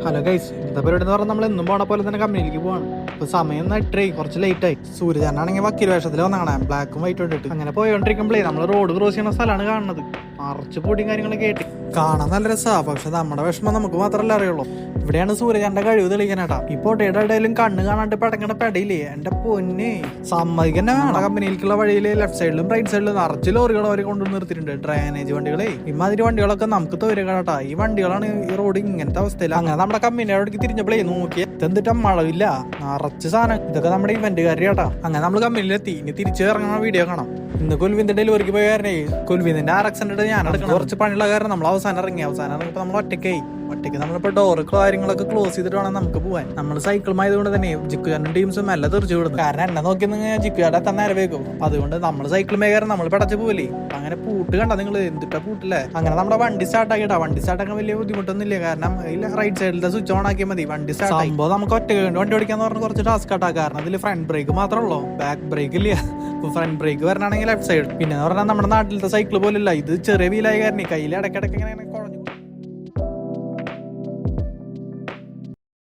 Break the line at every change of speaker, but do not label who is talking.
Hello guys, ഇന്നത്തെ പരിപാടി എന്ന് പറഞ്ഞാൽ നമ്മൾ എന്നും പോണ പോലെ തന്നെ കമ്പനിയിലേക്ക് പോവാണ്. ഇപ്പൊ സമയം എട്ടരയായി, കുറച്ച് ലേറ്റ് ആയി. സൂര്യചാരനാണെങ്കിൽ വക്കീൽ വേഷത്തിൽ വന്നാണ്, ബ്ലാക്കും വൈറ്റും ഇട്ടിട്ട്. അങ്ങനെ പോയോണ്ടിരിക്കുമ്പോഴേ നമ്മൾ റോഡ് ക്രോസ് ചെയ്യുന്ന സ്ഥലമാണ് കാണുന്നത്. മറിച്ച് പൊടിയും കാര്യങ്ങളൊക്കെ കേട്ടി കാണാൻ നല്ല രസമാണ്. പക്ഷെ നമ്മുടെ വിഷമം നമുക്ക് മാത്രമല്ല അറിയുള്ളൂ. ഇവിടെയാണ് സൂര്യചാരന്റെ കഴിവ് തെളിയിക്കാനാട്ടാ. ഈ പൊട്ടയുടെ ഇടയിലും കണ്ണ് കാണാണ്ട് പടങ്ങണ പെടയില്ലേ, എന്റെ പൊന്നെ സമ്മതിക്കന്നെ വേണം. കമ്പനിയിലേക്കുള്ള വഴിയില് ലെഫ്റ്റ് സൈഡിലും റൈറ്റ് സൈഡിലും നിറച്ച് ലോറികൾ അവരെ കൊണ്ടു നിർത്തിയിട്ടുണ്ട്. ഡ്രൈനേജ് വണ്ടികളെ ഇമാതിരി വണ്ടികളൊക്കെ നമുക്ക് തോരുകട്ടാ. ഈ വണ്ടികളാണ് ഈ റോഡ് ഇങ്ങനത്തെ അവസ്ഥയിൽ. അങ്ങനെ നമ്മുടെ കമ്പനിയോടേക്ക് തിരിഞ്ഞപ്പോഴേ നോക്കിയ എന്തിട്ടാ മഴവില്ല, നിറച്ച് സാധനം. ഇതൊക്കെ നമ്മുടെ ഇവന്റുകാരിയാട്ടാ. അങ്ങനെ നമ്മൾ കമ്പനിയിലെത്തി. ഇനി തിരിച്ചു ഇറങ്ങുന്ന വീഡിയോ കാണാം. ഇന്ന് കൊൽവിന്റെ ഡെലിവറിക്ക് പോയ കാരണേ കൊൽവിന്റെ RX ഞാൻ എടുക്കണം. കുറച്ച് പണിയുള്ള കാരണം നമ്മൾ അവസാനം ഇറങ്ങിയപ്പോ നമ്മൾ ഒറ്റയ്ക്ക് നമ്മളിപ്പോ ഡോറ് കാര്യങ്ങളൊക്കെ ക്ലോസ് ചെയ്തിട്ട് വേണം നമുക്ക് പോകാൻ. നമ്മൾ സൈക്കിളുമായതുകൊണ്ട് തന്നെ ജിക്കുചാരനും ടീംസും എല്ലാം തെറിച്ചു വിടുന്നു. കാരണം എന്നെ നോക്കി ജിക്കുചാരുടെ എത്താൻ നേരം വേക്കും. അതുകൊണ്ട് നമ്മൾ സൈക്കിൾ മേഖല നമ്മൾ പടച്ച് പോവില്ലേ. അങ്ങനെ പൂട്ട് കണ്ട നിങ്ങൾ എന്തിട്ടാ പൂട്ടില്ലേ. അങ്ങനെ നമ്മുടെ വണ്ടി സ്റ്റാർട്ട് ആക്കിട്ടാ. വണ്ടി സ്റ്റാർട്ട് ആക്കാൻ വലിയ ബുദ്ധിമുട്ടൊന്നുമില്ല. കാരണം റൈറ്റ് സൈഡിലത്തെ സ്വിച്ച് ഓൺ ആക്കിയാൽ മതി. വണ്ടി സ്റ്റാർട്ട് ആകുമ്പോൾ നമുക്ക് ഒറ്റ വണ്ടി ഓടിക്കാന്ന് പറഞ്ഞാൽ കുറച്ച് ടാസ്ക് ആട്ടാ. കാരണം ഇതിൽ ഫ്രണ്ട് ബ്രേക്ക് മാത്രമേ ഉള്ളൂ, ബാക്ക് ബ്രേക്ക് ഇല്ല. ഫ്രണ്ട് ബ്രേക്ക് വരണാണെങ്കിൽ ലെഫ്റ്റ് സൈഡ്. പിന്നെ പറഞ്ഞാൽ നമ്മുടെ നാട്ടിലത്തെ സൈക്കിൾ പോലില്ല. ഇത് ചെറിയ വീലായ കാരണം കയ്യിൽ ഇടയ്ക്കിടയ്ക്ക് ഇങ്ങനെ കുഴഞ്ഞു.